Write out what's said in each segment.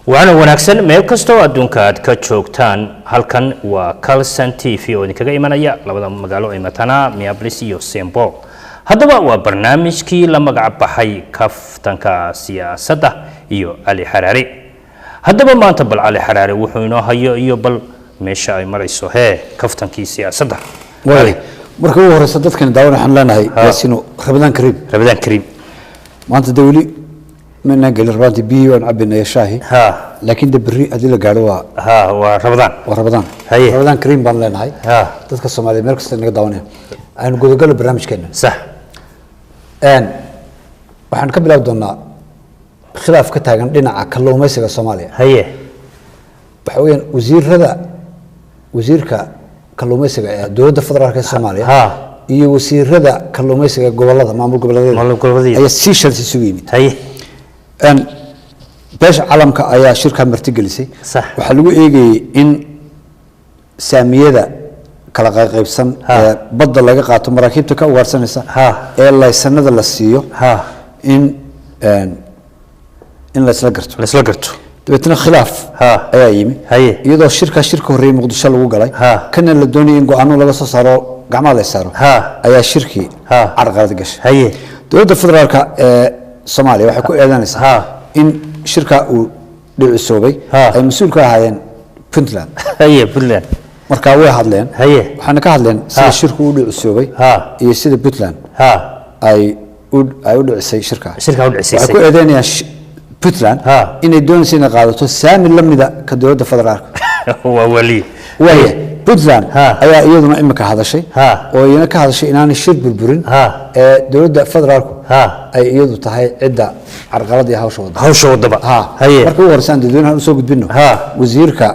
وأنا وناكسن ميلكستو أدونكاد كتشوكتان هالكن وكالسن تي في وديكا إيمانيا لبدا مقالو إيماتانا ميابليسيو سيمبو هذا هو برنامج كي لما قعبحي كفتنكا سياسة إيو علي حراري هذا ما تبل علي حراري وحينو هيو إيو بل ميشا أي مريسو هي كفتنكي سياسة والي مركو هوريسا dadkan daawada waxaan leenahay yaasino rabadaan kariim maanta dawli من قال الراتي بي ونعبنا يا شاهي لكن ده بري أدي لقالوا ورمضان هي رمضان كريم بان لنا هاي تذكر الصومالي مركز تنقل داونه أنا نقول قالوا برنامج كنا صح وحن قبل أودنا خلاف كتاعن لنا عكلوا ميسك الصومالية هي بحوين وزيرك كلوا ميسك دولة الفدرالية الصومالية iyo wasiirada kalluumaysiga gobolada maamul goboleedyada ay si shirsi sugu yimid beesha caalamka ayaa shirka martigelisay waxa lagu eegay in saamiyada kala qaybsan badda laga qaato maraakiibta ka ugaarsanaysa ee laysanada la siiyo in la isla garto dabetna khilaaf ayaa yimid iyadoo shirka horeeyay muqdisho lagu galay kana la doonayay in go'aano laga soo saaro gacmaha la saaro ayaa shirkii carqalad gashay dowladda federaalka ee Soomaaliya waxay ku eedanaysaa in shirka uu dhicisoobay ay mas'uul ka ahaayeen Puntland marka way hadleen waxaana ka hadleen sida shirku uu dhicisoobay iyo sida Puntland ay u dhicisay shirka waxay ku eedanayaan Puntland inay doonayso inay qaadato saami lamida ka dowladda federaalka waa wali Puntland ayaa iyaduna imika hadashay oo iyana ka hadashay inaanay shir burburin ee dowladda federaalku ay iyadu tahay cidda carqalad iyo hawsha wadaba marka uu horsaan dadweynaha soo gudbino wasiirka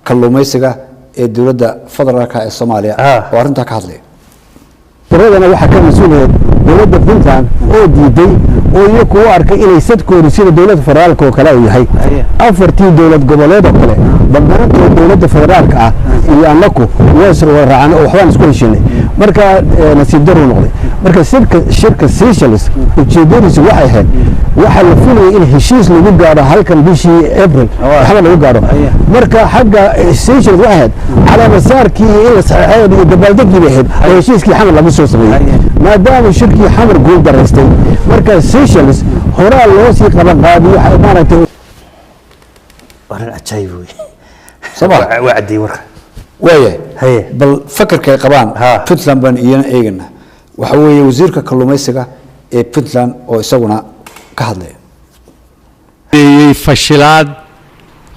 kalluumaysiga ee dowladda federaalka ee Soomaaliya oo arinta ka hadlay baradana waxa ka mas'uuliyad dowladda Puntland oo diiday oo iyagu u arkay inay sadkoodu sida dowladda federaalka oo kale yahay afartii dowlad goboleed oo kale dhammaantood dowladda federaalka ah iyo anaku weesro raacana oo waxbaan isku heshinay marka nasiib daro noqday marka shirka Seychelles ujeedadiisu waxay ahayd waxa la filayay in heshiis lagu gaaro halkan bishii April waxa lagu gaaro marka xagga Seychelles waxay ahayd cala masaarkii in la saxeeyo iyo dabaaldegii ahayd heshiiskii xamal lagu soo sameeyay maadaama shirkii xamar guul daraystay marka Seychelles horaa loo sii qaban qaadiyo waxa maaragtay waran ajaayib sabab wacdi warka هي بل فكر كي قبان Puntland بان إيانا إيجنا وحوي وزيرك كلوميسكا Puntland أو يسونا كهذا فشلات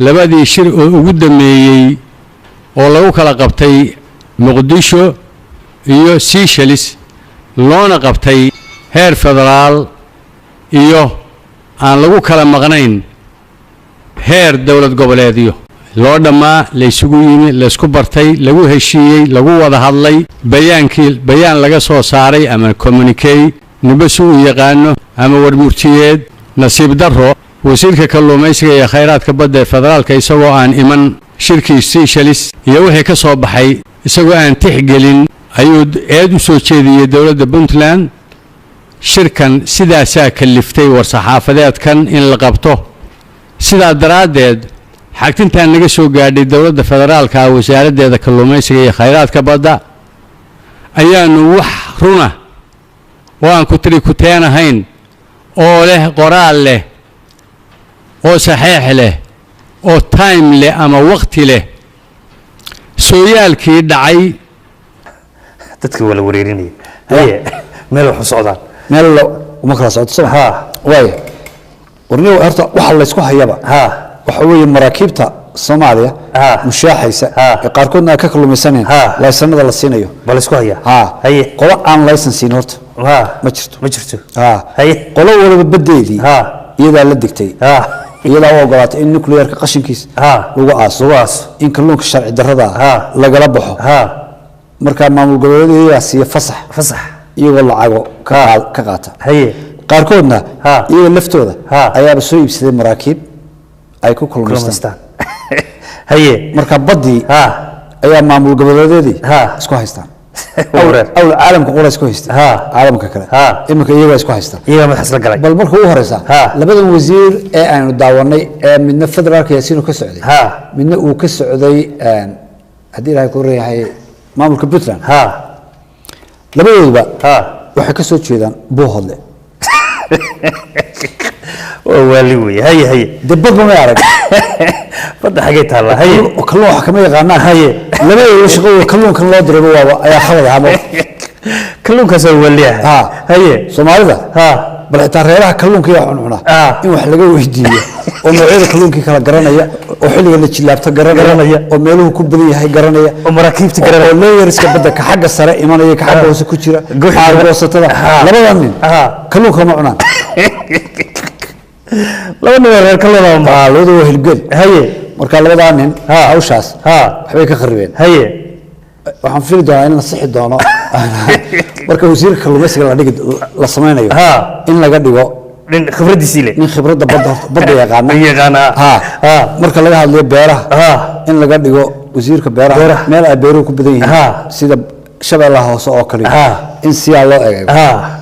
لبدي شر قدامي ولو كلا قبتي مقدشو إيو سيشلس لون قبتي هير فدرال إيو أن لو كلا مغنين هير دولة قبلية loo dhamaa la isugu yimi la isku bartay lagu heshiiyay lagu wada hadlay bayaan laga soo saaray ama communique nibasu u yaqaano ama warmurtiyeed nasiib daro wasiirka kalluumaysiga iyo khayraadka badda federaalka isagoo aan iman shirkii Seychelles iyo wixii ka soo baxay isagoo aan tixgelin ayuu eed u soo jeediyay dowladda Puntland shirkan sidaas kaliftay war saxaafadeedkan in la qabto sidaa daraadeed xagtintan naga soo gaadhay dowladda federaalka wasaaraddeeda kalluumaysiga iyo khayraadka badda ayaanu wax runa oo aan ku tiri ku teenahayn oo leh qoraal leh oo saxiix leh oo time leh ama waqti leh sooyaalkii dhacay dadka wala wareerinay meel wax socdaan meel uma kala socdo way warniyo horta waxa la isku hayaba وحوي مراكبتا Soomaaliya mushaaxaysa qaarkoodna ka kalluumaysaneen laysanada la siinayo bal isku haya qolo aan laysan siin horta ma jirto qolo walba badeedii iyada la digtay iyada oo ogolaatay in nuclearka qashinkiisa lagu aaso in kalluunka sharci darrada lagala baxo marka maamul goboleedyada siiya fasax iyagoo lacago ka qaata qaarkoodna iyaga laftooda ayaa soo iibsaday maraakiib ay ku kulmaystaan marka badii ayaa maamul goboleedyadii isku haystaan أو العالم كقول اسكو هيست عالم ككلا إما كيجوا اسكو هيست ما تحصل قلق بل مركو هو رئيسا لبدا وزير أنا داوني من فدرال كياسين وكسعودي من وكسعودي هدي راي كوري هاي مامور كبتران لبدا يبقى وحكسو تشيدان بو هذا والوي هي دبض ما يعرف فضل حاجتها الله هي وكلهم حكمية غنى هي لما يشغلوا كلهم كان لا يضربوا يا خالد عمو كلهم كسروا الليها هي سوماليدا بل ترى كلهم كي عنعنا إن وحلقوا ويديه ومعيد كلهم كي كلا جرانية وحلقوا اللي تجلبت جرانية وميلوه كبليه هاي جرانية ومراكيب تجرانية ولا يرسك بدك حاجة سراء إيمانية كحاجة وسكوتشرة حاجة وسطنا لما يمين كلهم كانوا عنان لو نور كلهم لو ده هالجل هي مركا لبدا nin hawshaas waxbay ka kharibeen haye waxaan fili doonaa in la sixi doono marka wasiirka kalluumaysiga la dhigi la sameeyo in laga dhigo nin khibradiisii leh nin khibradda badda yaqaana marka laga hadlayo beeraha in laga dhigo wasiirka beeraha meel ay beeruhu ku badan yihiin sida shabeellaha hoose oo kale in siyaa loo eego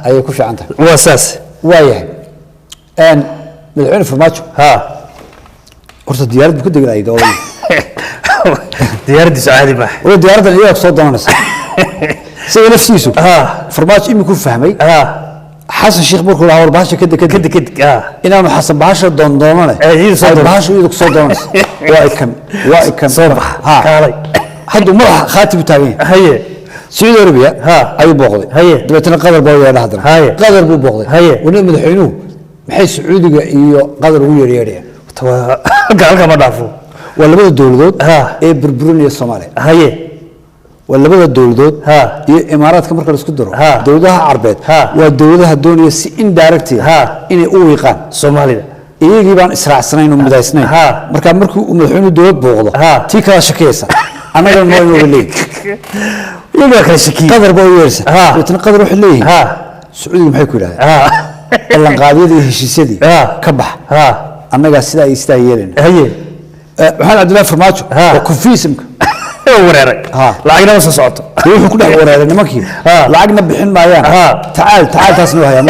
ayay ku fiican tahay waa saas waayahay madaxweyne farmaajo horta diyaarad buu ka degay dawladda diyaaraddiisu caadi ma oo diyaaraddan iyaga soo doonaysa sida nafsiisu farmaajo iminku fahmay xasan sheekh markuu lahaa war bahasha kadib inaanu xasan bahasha doondoonane bahasha iyadu soo doonaysa waa ikan soo bax kaalay hadduu madaxa khaatib taagan haye Saudi Arabia ayuu booqday dabeetana qadar buu yeedha hadana qadar buu booqday wani madaxweynuhu maxay Sacuudiga iyo qadar ugu yeerayaan gaalka ma dhaafo waa labada dawladood ee burburinaya Soomaaliya haye waa labada dawladood iyo imaaraadka marka la isku daro dawladaha Carbeed waa dawladaha doonaya si indirect inay u wiiqaan Soomaalida iyagii baan israacsanayn oo midaysnayn marka markuu madaxweynuhu dawlad booqdo tii kala shaqeeysa anaga noo leeyahay iyaga kala shaqeeyay qadar buu yeersa inta qadar wuxuu leeyahay Sacuudiga maxay ku yiraahdeen lan qaadiyada heshiisyadii ka bax annaga sida ay istaa yeeleen haye waxaan Cabdullaahi Farmaajo oo confusionka wareeray lacagna ma soo socoto wuxuu ku dhex wareeray nimankii lacagna bixin maayaan tacaal taasna waa hayaan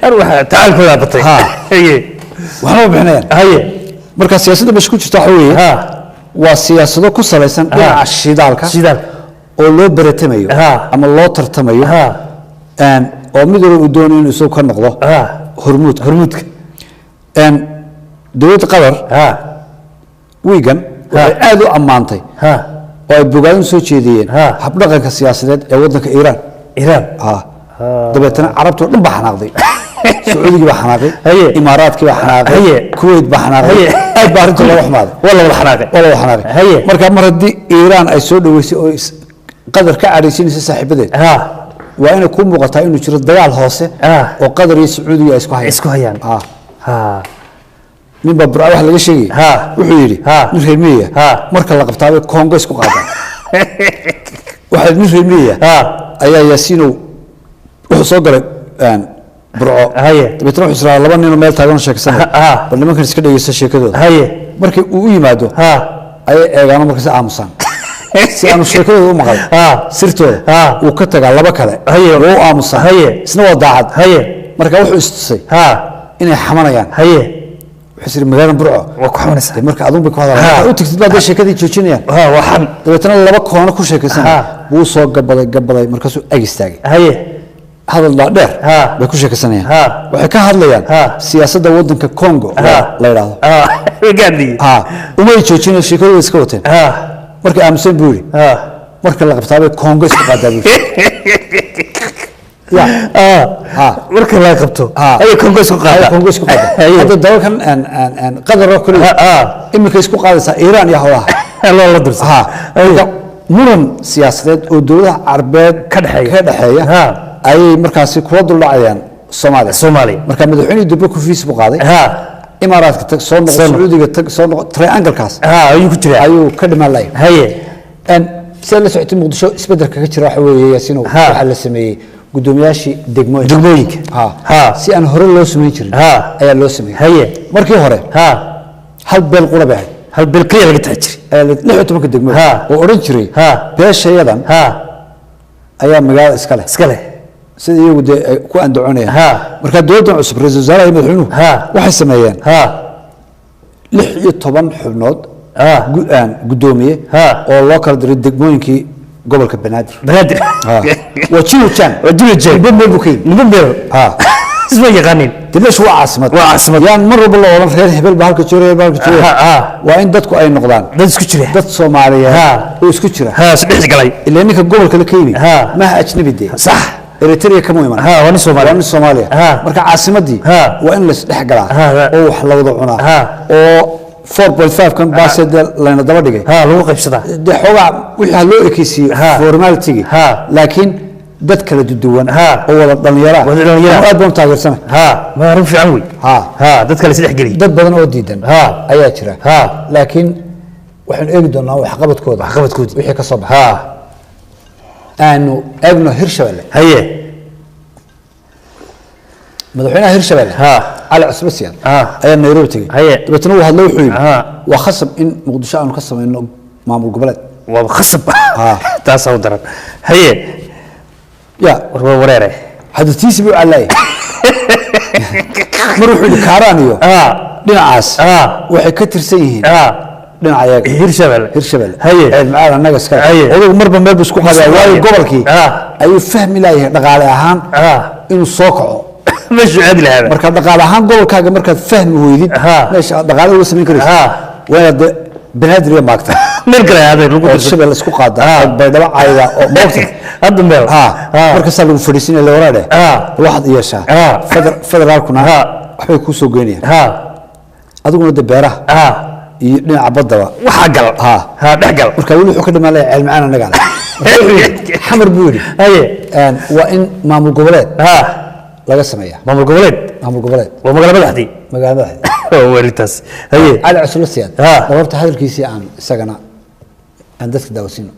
arwaxa tacaalkooda batay haye waxna bixinayaan haye marka siyaasadda meesha ku jirta waxa weeye waa siyaasado ku salaysan dhinaca shidaalka oo loo baratamayo ama loo tartamayo oo mid walba uu doonayo inuu soo ka noqdo hormuudka dawladda qatar wiigan waxay aad u ammaantay oo ay bogaadin soo jeediyeen habdhaqanka siyaasadeed ee waddanka Iiraan dabeetana carabtu dhan baa xanaaqday Sacuudiga baa xanaaqay imaaraadka baa xanaaqay Kuwait baa xanaaqay aad baa arrinta loo xumaaday wala xanaaqay marka mar haddii Iiraan ay soo dhaweysay oo qatar ka caaraysiinaysa saaxiibadeed waa inay ku muuqataa inuu jiro dagaal hoose oo qatar iyo Sacuudiga isku hayaan nin baa burca wax laga sheegay wuxuu yiri nin reemiya marka la qabtaabay Kongo isku qaadan waxa nin reemiya ayaa Yaasiinow wuxuu soo galay burco dabeetana wuxuu israa laba nin oo meel taagan sheekaysanay bal nimankan iska dhageysta sheekadooda markii uu u yimaado ayay eegaan markaas aamusan si aanu sheekadooda u maqal sirtooda uu ka tagaa laba kale oo aamusan isna waa daacad marka wuxuu istusay inay xamanayaan وحسر مجال برعه وكحونس مركز أظن بكهذا وتكتب بعد الشيء كذي تشوفينيا وحن دبتنا الله بكهنا كل شيء كسر بو صاق قبل مركزه أجستاج هي هذا الله ده بكل شيء كسرني وحكى هذا ليان سياسة ودن ككونغو لا يراه وقالي وما يشوفين الشيء كله يسكوتين مركز أمسين بوري مركز الله قبطابي كونغو يسكوتين marka la qabto ay kongoos ku qaada hada dawlkan aan qadar oo kale imika isku qaadaysa Iiraan iyo hawlaha la dirsa muran siyaasadeed oo dawladaha Carbeed ka dhaxeeya ay markaas kula dulacayaan Soomaaliya marka madaxweynaha dib ku Facebook qaaday imaaraadka tag soo noqo Sacuudiga tag soo noqo triangle-kaas ayuu ku jiraa ayuu ka dhimalay haye sida la socotay Muqdisho isbedelka ka jira waxa weeye Yaasiin waxa la sameeyay gudoomiyaashii degmooyinka si aan hore loo sameyn jirin ayaa loo sameeyay haye markii hore hal beel qurba hal beel kaliya laga taajiri 16 degmo oo oran jiray beeshayadan ayaa magaalada iska leh sida iyagu dee ay ku andacoonayaan marka dowladdan cusub ra-iisul wasaaraha iyo madaxweynuhu waxay sameeyeen 16 xubnood gudoomiye oo loo kala diray degmooyinkii gobolka banaadir waa jirujan nibameel isma yaqaanin dilash waa caasimad yaan mar walba la oran reer hebel ba halka jooray waa in dadku ay noqdaan dad isku jira dad Soomaaliyeed oo isku jira saddex galay ilaa ninka gobolka la keenay ma ajnabi de sax Eritrea kama iman waa Soomaaliya marka caasimadii waa in la isdhex galaa oo wax la wada cunaa oo 4.5 kan baased lana daba dhigay lagu qaybsadaa de xogaa wixii loo ekaysiyo formality laakiin dad kala duwan oo wada dhalinyaro aad baan taageersanay ma arrin fiican wey dad kale saddex geli dad badan oo diidan ayaa jira laakiin waxaan eegi doonaa waxqabadkooda wixii ka soo baxay aanu eegno Hirshabelle madaxweynaha Hirshabelle على عصبسيان أي نيروبي تجي بتنو هذا لو حلو وخصب إن مقدشة أنو خصب إنه معمول قبلت وخصب تاسع ودرب هي يا وريره هذا تيسبي علي نروح لكارانيو لنا عاس وحي كتر سيهين لنا عياق هيرشبل هي معانا النقص كان أولو مربا ما بسكو هذا واي قبلكي أيو فهم لايه نقال أهان إنو صوكعو مش عادل هذا مركب دقال أهان قبلكاga markaad fahmi weydid meesha daqaal uu sameyn karo waa بنادر يا ماكتا نرجع هذا الركوب الشباب الاسكو قادا بيدبا عايدا او موقت هذا ميل markaas lagu fadhiisin la waraade waxad yeesha federaalkuna waxay ku soo geynayaan adiguna dabeeraha iyo dhinaca badaba waxa gal dhaxgal marka wali wuxuu ka dhamaanay cilmi aan anaga xamar buuri waa in maamul goboleed laga sameeyaa maamul goboleed waa magaalada madaxdii وريتاس هي على عسلسيان وربط هذا الكيسي عن سجنا عندك داوسين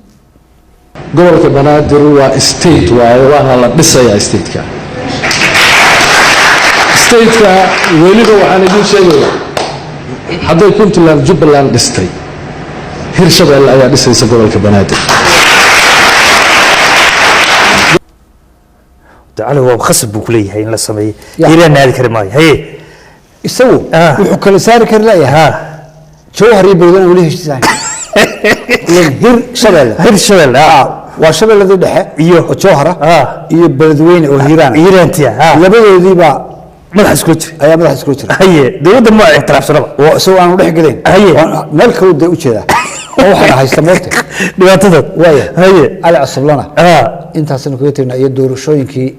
gobolka banaadir waa state waana la dhisayaa state-ka weliba waxaan idin sheegayaa hadday Puntland Jubbaland dhistay Hirshabelle ayaa dhisaysa gobolka banaadir تعالوا هو خصب بكليه هي لا سمي الى نادي كرماي هي يسوي wuxuu kala saari kar leeyahay jawhari badan wali heshiisay Hirshabelle waa shabeellada dhexe iyo jawhara iyo beledweyne oo hiiraantiya labadoodiiba madax isku jira haye dawladda ma ixtiraafsanaba oo soo aan u dhex galeen meel kale u jeeda oo waxa haysta moorta dhibaatada waaya haye ala asablana intaasna ku yeetina iyo doorashooyinkii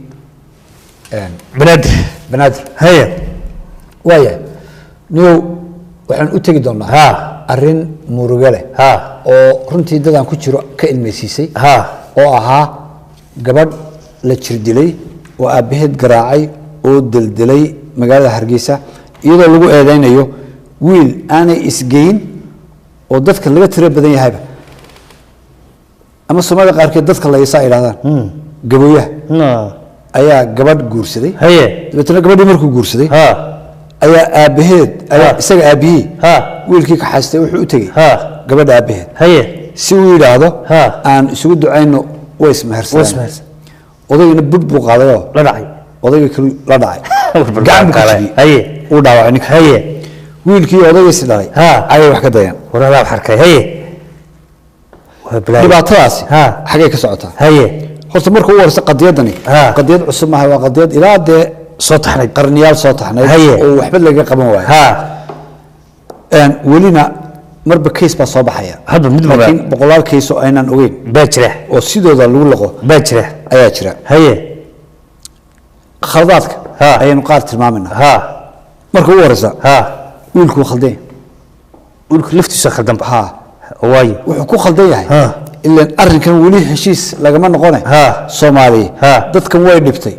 banaadir haye waaya niyow waxaan u tagi doonaa arrin murugale oo runtii dadaan ku jiro ka ilmeysiisay oo ahaa gabadh la jirdilay oo aabaheed garaacay oo dildilay magaalada Hargeysa iyadoo lagu eedeynayo wiil aanay isgeyn oo dadka laga tiro badan yahay ama Soomaalida qaarkeed dadka la yeesaa ilaadan gabooyaha ayaa gabadh guursaday dadna gabadhii markuu guursaday ayaa aabaheed ayaa isaga aabihii wiilkii ka xaastay wuxuu u tagay gabadha aabaheed si uu yiraahdo aan isugu ducayno way ismaharsan odayna bub qaaday la dhacay odayga kale la dhacay gacan uu dhaawacay ninka wiilkii odaygiisa dhalay ayay wax ka dayaan waraab xarkay dhibaatadaas xagee ka socotaa horta markuu warsa qadiyadani qadiyad cusub ma waa qadiyad ilaa dee soo taxnay qarniyaal soo taxnay oo waxba laga qaban waayo welina marba case ba soo baxaya hadba mid laakiin boqolaal case oo aynaan ogeyn baa jira oo sidooda lagu laqo baa jira ayaa jira khaladaadka ayaynu qaar tilmaaminaa markuu warsa wiilku khaldan wiilku laftiisa khaldan waayo wuxuu ku khaldan yahay إلا أرنكن ولي هشيس لقما نقونه سومالي دتكم وايد دبتي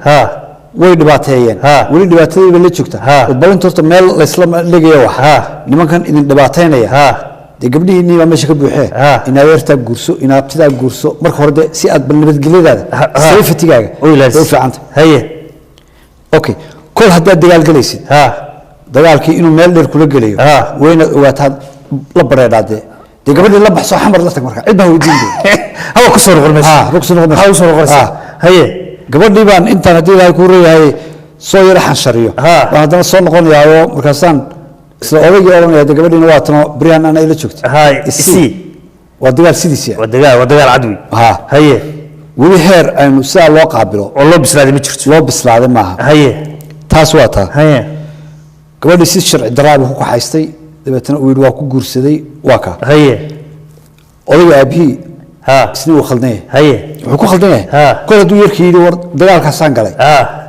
وايد دباتيين ولي دباتي باللي شكته وبلن ترت مال الإسلام اللي جوا لما كان إن دباتين يا دي قبلي إني ما مشي كبوحة إن أورتا جورسو إن أبتدا جورسو مرخور ده سياد بالنبت جليد هذا سيف تجاج سيف عنده هي أوكي كل هذا دجال جليسي دجال كي إنه مال در كل جليه وين وقتها لبرة هذا dee gabadhii la baxso xamar la tag marka cid baa weydiin hawa ku soo noqon mayso ku soo noqon hawa soo noqon haye gabadhii baan intaan haddii ilaahay ku reeyahay soo yara xanshariyo waan haddana soo noqonayaayo markaasaan isla odaygii oranaya dee gabadhiina waa tano brian ana ila joogtay hay isi waa dagaal sidiisa waa dagaal cadwi haye weli heer aynu sidaa loo qaabilo oo loo bislaaday ma jirto loo bislaaday maaha haye taas waa taa haye gabadhii si sharci daraa buu ku kaxaystay dabeetana uu yidhi waa ku guursaday waa kaa haye odayga aabihii isna wuu khaldan yahay haye wuxuu ku khaldan yahay kol hadduu yarkii yidhi war dagaalkaasaan galay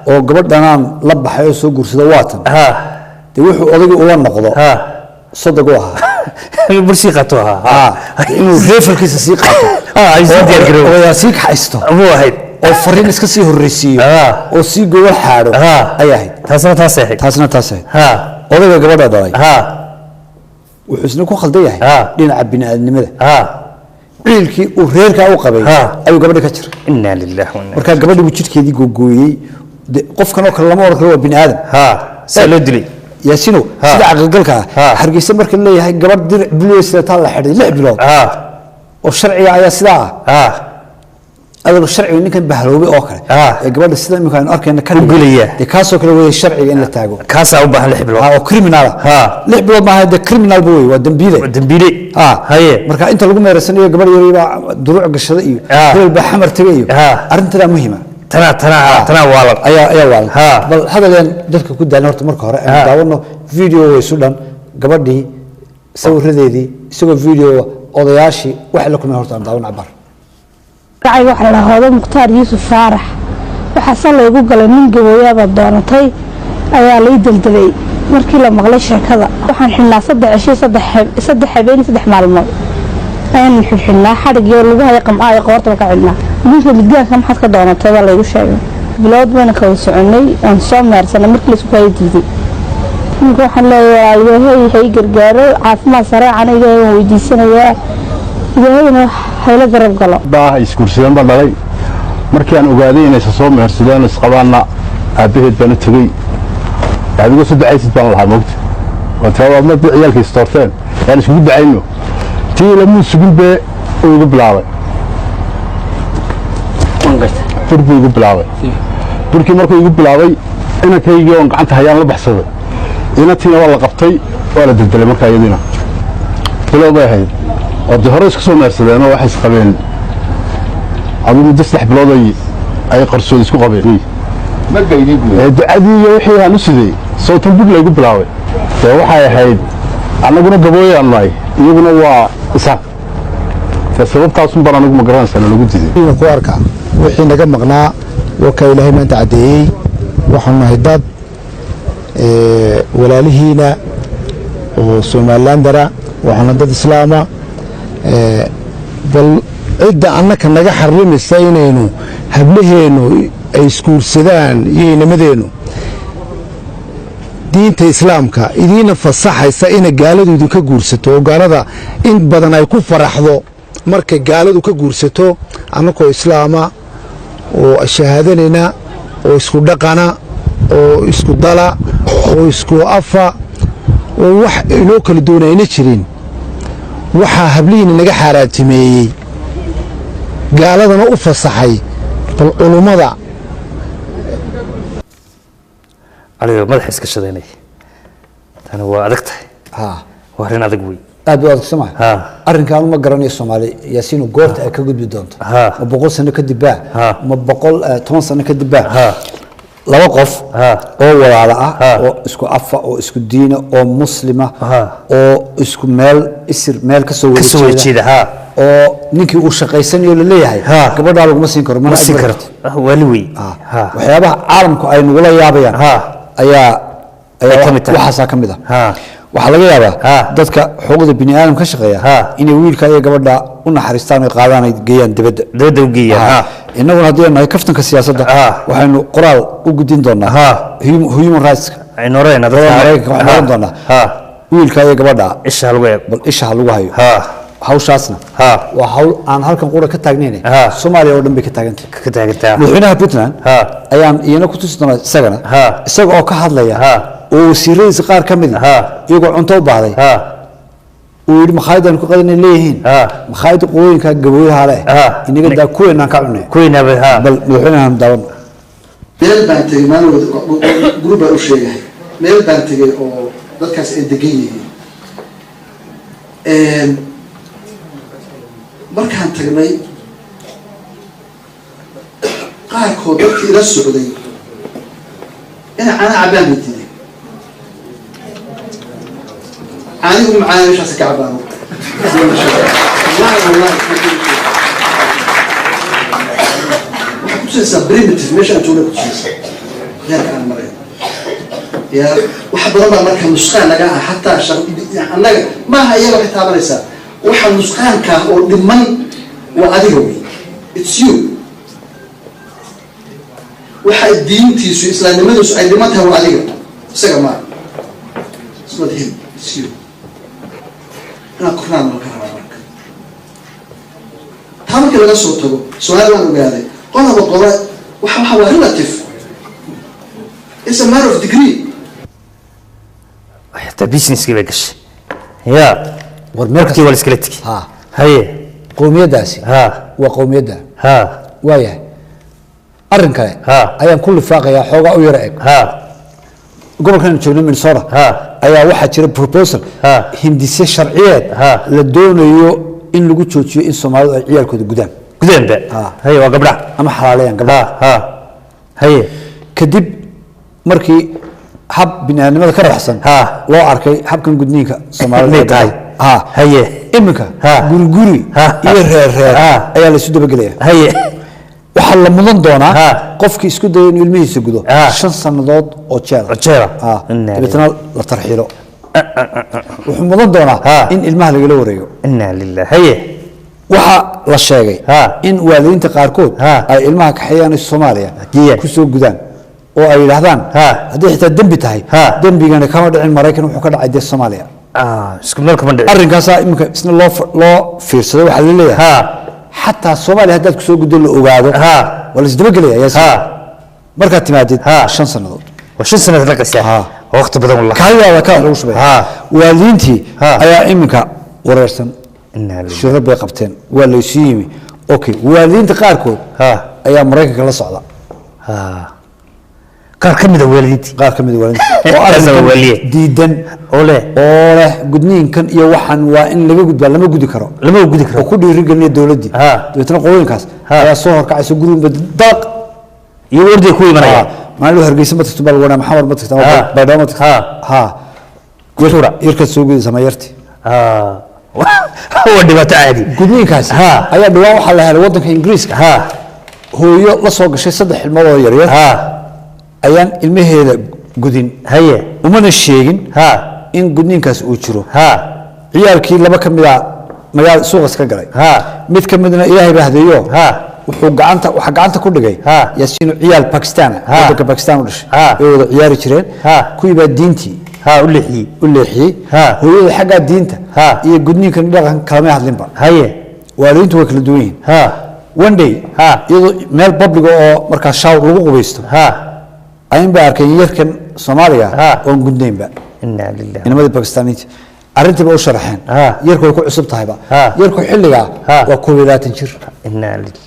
oo gabadhanaan la baxay oo soo guursado waa tan dee wuxuu odaygii uga noqdo sodog u ahaa bursii qato inuu reefalkiisa sii qaato oo sii kaxaysto abuu ahayd oo fariin iska sii horreysiiyo oo sii gobol xaadho ayay ahayd taasna taas ahayd odayga gabadha dhalay wuxuu isna ku khaldan yahay dhinaca bini'aadnimada ciilkii uu reerkaa u qabay ayuu gabadhi ka jiray inaa lillahi wa inaa markaa gabadhii buu jidhkeedii googooyey qofkan oo kale lama oran karo waa bini aadam saa loo dilay yaasino sida caqligalka hargeysa marka leeyahay gabadh dirac buliyeysleetaa la xidhay 6 bilood oo sharciga ayaa sidaa adoo sharciga ninkan bahaloobay oo kale ee gabadha sida imika aynu arkayna ka gulaya ee kaasoo kale weeye sharciga in la taago kaasaa u baahan 6 bilood oo criminal 6 bilood maaha de criminal weeye waa dambiile haye marka inta lagu meereysanayo gabadh yariiba duruuc gashada iyo heel baa xamar tagay iyo arrintaa muhiima tana waalan ayaa waalan bal hadaleen dadka ku daalin horta marka hore aan daawano video way sudan gabadhii sawiradeedii isagoo video odayaashii wax la kulmay horta aan daawan cabar racay waxa la hoodo Mukhtaar Yuusuf Faarax waxa san lagu galay nin gaboyaaba doonatay ayaa la daldalay markii la maqlay sheekada waxaan xilnaa 3 habeen 3 maalmood ayaan xilnaa xarigiyo lagu hay qamcaay qoorta ka xilnaa ninka midgaanka maxad ka doonatay waa lagu sheegay bilood bayna ka soconay aan soo meersanay markii la isku diiday ninka waxaan leeyahay hay gargaaro caafimaad sare aniga weydiisanayaa ilaahay hayla garab galo baa iskuursadeen baa dhalay markii aan ogaaday inay soo mehersadeen isqabaana aabaheed baan u tagay adigu sadexaysid baan lahaa moogta oo tawa ma ciyaalka istorteen yaan isku dacayno tii la muusugin bee ugu bilaabay furbu ugu bilaabay burkii markuu ugu bilaabay inankayga oo gacanta hayaan la baxsaday inantiina waa la qabtay waa la daldalay markaa iyadina bilood bay ahayd oo hore isku soo meersadeen oo waxay isqabeen adigu 3 bilood ay qarsood isku qabeen ma gaydii ducadii iyo wixii aan u siday soo tanbud lagu bilaabay ee waxay ahayd annaguna gabooyaan nahay iyaguna waa isaaq sababtaas un baan anagu ma garanaysan lagu diiday ku arka wixii naga maqnaa waka ilaahay maanta cadeeyay waxaan nahay dad walaalihiina oo Somalilandara waxaan dad islaama bal cidda annaka naga xarimaysa inaynu hablaheenu ay iskuursadaan iyo inamadeenu diinta islaamka idiina fasaxaysa in gaaladu idinka guursato oo gaalada in badan ay ku faraxdo markay gaaladu ka guursato annakoo islaama oo shahaadanayna oo isku dhaqana oo isku dala oo isku afa oo wax inoo kala doonayna jirin waxa habliina naga xaraatimeeyay gaaladana u fasaxay bal culumada aliyo madax iska shadeynay tani waa adag tahay waa arin adag wey aad u adag samahay arrinkan ma garanayo Soomaali yaasiin goorta ay ka gudbi doonto ma 100 sano kadib ma 110 sano kadib laba qof oo walaala ah oo isku afa oo isku diina oo muslima oo isku meel ka soo wada oo ninkii uu shaqaysanayo la leeyahay gabadha lagu ma siin karo ma siin karto wali wey waxyaabaha caalamku ay nagu la yaabayaan ayaa waxaasa ka mid ah waxa laga yaabaa dadka xuquuqda bini aadam ka shaqeeya inay wiilka iyo gabadha u naxariistaan oo qaadaan ay geeyaan dibadda u geeyaan innaguna haddii aan nahay kaftanka siyaasadda waxaynu qoraal u gudin doonaa human rights aynu orayna dadka waxaynu doonaa wiilka iyo gabadha isha lagu hayo hawshaasna waa hawl aan halkan qura ka taagnayn Soomaaliya oo dhan bay ka taagantahay madaxweynaha Puntland ayaan iyana ku tusi doonaa isaga oo ka hadlaya oo wasiiradiisa qaar ka mid iyagoo cunto u baahday ويري مخايدان كو قدن ليهين مخايد قوين كا غبويها له انيغا دا كوينا كا عنه كوينا بل مدحنا داون meel baan tagay maalin group baan u sheegay meel baan tagay oo dadkaas ay degan yihiin markaan tagnay qaarkood dadkii ila socday ina ana cabaan diiday anigu macaan meeshaas ka cabaan كوسيسا بريمتيف مش أنتوا لك كوسيسا غير كان مريض يا واحد ضربنا مركب نسخان لقاها حتى أنا ما هي واحد تعمل إنسان واحد نسخان كهو لمن وأديهوي it's you واحد دين تيسو إسلام مدرس أي لمن هو أديه سجى ما it's not him it's you أنا كفنا من الكهرباء تام كده لا صوته سؤال ما نقوله قال بالضبط وحوا relative it's a matter of degree حتى بيزنس كذا كش يا ورمركتي والسكلتك ها هي قومية داسي ها وقومية دا ها وياه أرن كله ها أيام كل فاقة يا حوجة أو يرأيك ها قبل كنا نشوفنا من صورة ها أيام واحد شرب بروبوسل ها هندسة شرعيات ها لدون يو إن لقوا تشوفوا إن سومال عيال كده قدام قدام بقى هي وقبلها أما حلالين قبلها ها هي كدب مركي حب بنا نمد كره حسن لو أركي حب كن قدنيك سومال هي إمك غورغوري يرهر أيها السود بقليه هي وحلا مدن دونا قفك اسكو داyo inuu ilmihiisa gudo 5 sanadood oo jeera tibetana la tarxiilo wuxuu mudan doonaa in ilmaha laga wareego inna lillahi haye waxa la sheegay in waalidiinta qaarkood ay ilmaha ka xayaan Soomaaliya ku soo gudaan oo ay yiraahdaan hadii xitaa dambi tahay dambigana kama dhicin Mareykan wuxuu ka dhacay Soomaaliya isku meel kama dhicin arrinkaas imika isna loo fiirsado waxa la leeyahay حتى الصومالي هداك سوق دول اوغادو ولا اسدبغليا يا سي marka timaadid 5 sanadood wa 5 sanadood la qasay waqti badan wallah kaayaa ka lagu shubay waalidiintii ayaa iminka wareersan shirab bay qabteen waa la siimi okay waalidiinta qaarkood ayaa Mareykanka la socda qaar kamid ah waalidiintii oo arrin diidan oo leh gudniinkan iyo waxan waa in laga gudbaa lama gudi karo oo ku dhiirigelin dawladda dadna qooyinkaas ayaa soo horkacayso guriga daq iyo wardi ku imanaya maalu hargeysa ma tagto bal wana maxamed ma tagto baydhabo ma tagto gurura irka soo gudi samayarti هو dhibaato caadi gudniinkaas ayaa dhawaan waxa la helay wadanka Ingiriiska hooyo la soo gashay 3 ilmood oo yar yar ayaan ilmaheeda gudin haye umana sheegin in gudniinkaas uu jiro ciyaalkii laba kamid ah magaal suuqas ka galay mid kamidna Ilaahay bahdeeyo wuxuu gacanta ku dhigay yaasiin ciyaal Pakistan waddanka Pakistan u dhashay ee wada ciyaari jireen kuwii baa diintii u leexiyay hooyada xagga diinta iyo gudniinkan dhaqan kala hadlinba haye waalidiintu way kala duwan yihiin one day iyadoo meel public oo markaa shaaw lagu qubaysto أين باركين يركن صوماليا أو جندين بقى إنا لله إنما الباكستانيين أرنتي بقول شرحين يركوا يكون عصب طيبة يركوا حلقة وكوبيلات تنشر إنا لله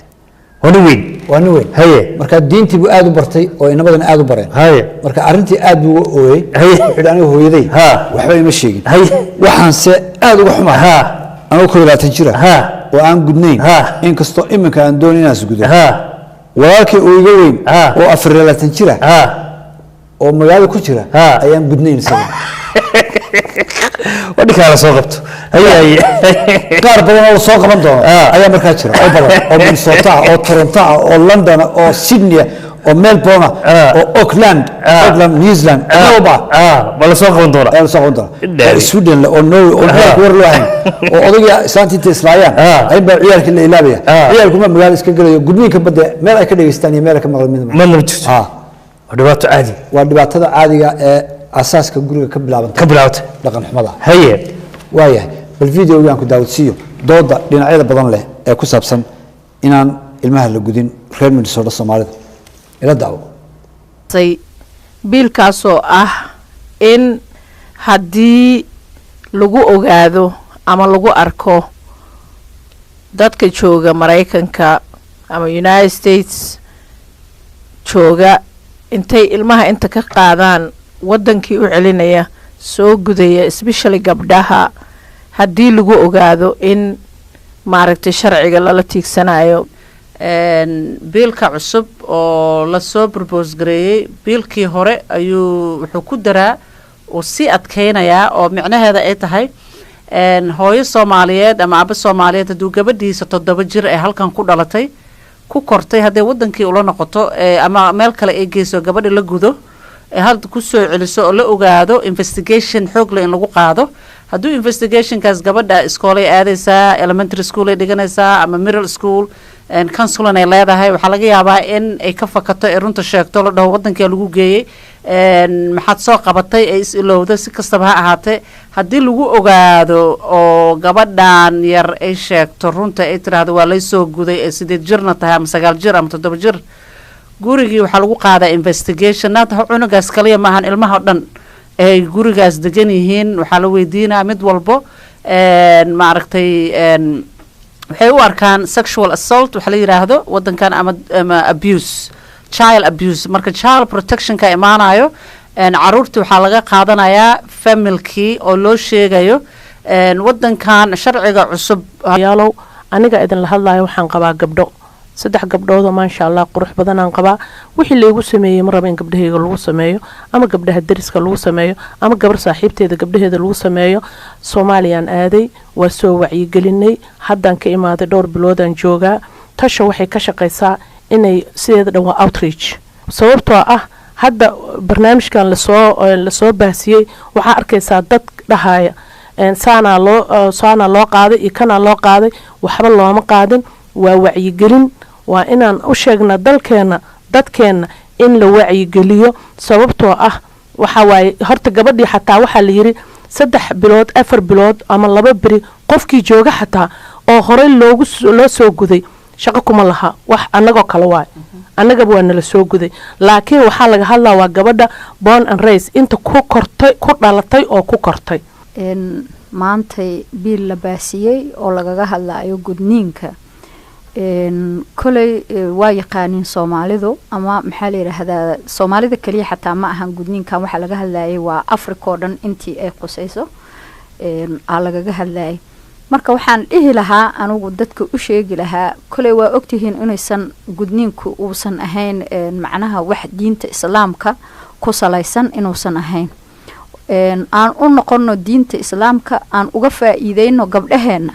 ونوين هي مركز الدين تبغى آدو برتي أو إنما بدنا آدو برين هي مركز أرنتي آدو أوي هي حداني هو يدي وحبي مشيين هي وحنس آدو وحما أنا كوبيلات تنشر وأنا جندين إن كستو إما كان دوني ناس جدوا walaalkii uu iga weyn oo afreelatan jira oo magaalo ku jira ayaan gudnayn sabab wadka la soo qabto hay qaar badan oo soo qaban doono ayaa markaa jira oo badan oo Minnesota oo Toronto oo London oo Sydney oo Melbourne oo Auckland New Zealand bal soo qaban doona Sweden oo Norway oo war loo hayn oo odayga saantiinta islaayaan ay baa ciyaalka la ilaabaya ciyaalku ma magaalo iska galayo gudniinka bada meel ay ka dhageystaan iyo meel ka maqal midna ma jirto dhibaato caadi waa dhibaatada caadiga ee asaaska guriga ka bilaabanta dhaqan xumada haye waayahay bal video-gaan ku daawodsiiyo dooda dhinacyada badan leh ee ku saabsan inaan ilmaha la gudin reer Minnesota Soomaalida ila daawo biilkaasoo ah in haddii lagu ogaado ama lagu arko dadka jooga Mareykanka ama United States jooga intay ilmaha inta ka qaadaan wadankii u celinaya soo gudaya especially gabdhaha haddii lagu ogaado in maaragtay sharciga lala tiigsanayo biilka cusub oo la soo propose gareeyay biilkii hore ayuu wuxuu ku daraa oo si adkeynaya oo micnaheeda ay tahay hooyo Soomaaliyeed ama aba Soomaaliyeed haduu gabadhiisa 7 jir ee halkan ku dhalatay ku kortay hadee wadankii ula noqoto ama meel kale ay geyso gabadha la gudo hadda ku soo celiso oo la ogaado investigation xoog leh in lagu qaado hadduu investigationkaas gabadha iskoolay aadaysaa elementary school ay dhiganaysaa ama middle school counseling ay leedahay waxaa laga yaabaa in ay ka fakato ee runta sheegto la dhaho wadankii lagu geeyay maxaad soo qabatay ay is ilowdo si kastaba ha ahaatee haddii lagu ogaado oo gabadhan yar ay sheegto runta ay tiraahdo waa lay soo guday ee 8 jirna tahay ama 9 jir ama 7 jir gurigii waxaa lagu qaadaa investigation naad cunugaas kaliya maahan ilmaha dhan ay gurigaas degan yihiin waxaa la weydiinaa mid walbo maaragtay waxay u arkaan sexual assault waxa la yiraahdo wadankan ama abuse child abuse marka child protection ka imaanayo caruurtii waxaa laga qaadanayaa familkii oo loo sheegayo wadankan sharciga cusub yaalow aniga idin la hadlayo waxaan qabaa gabdho 3 gabdhood ma sha Allah qurux badan aan qabaa wixii leeyagu sameeyay ma raba in gabdhahayga lagu sameeyo ama gabdhaha dariska lagu sameeyo ama gabar saaxiibteeda gabdhaheeda lagu sameeyo Soomaaliyan aaday waa soo wacyi gelinay haddaan ka imaaday dhowr bilood aan joogaa tasha waxay ka shaqeysaa inay sideeda dhan waa outreach sababtoo ah hadda barnaamijkan la soo baasiyay waxa arkaysaa dad dhahaya saana loo qaaday iyo kana loo qaaday waxba looma qaadin waa wacyi gelin waa inaan u sheegna dalkeena dadkeena in la wacyi geliyo sababtoo ah waxa waaye horta gabadhii xataa waxa la yiri 3 bilood 4 bilood ama 2 bari qofkii jooga xataa oo hore loo soo guday shaqo kuma laha wax anagoo kala waay anaga waa nala soo guday laakiin waxa laga hadlaa waa gabadha born and raised inta ku kortay ku dhalatay oo ku kortay maantay biil la baasiyay oo lagaga hadlaayo gudniinka kolay waa yaqaaniin Soomaalidu ama maxaa la yiraahdaa Soomaalida kaliya xataa ma ahan gudniinkan waxa laga hadlaayay waa Afrika oo dhan intii ay qusayso lagaga hadlaayay marka waxaan dhihi lahaa anigu dadka u sheegi lahaa kolay waa ogtihiin inaysan gudniinku uusan ahayn macnaha wax diinta islaamka ku salaysan inuusan ahayn aan u noqono diinta islaamka aan uga faa'iideyno gabdhaheena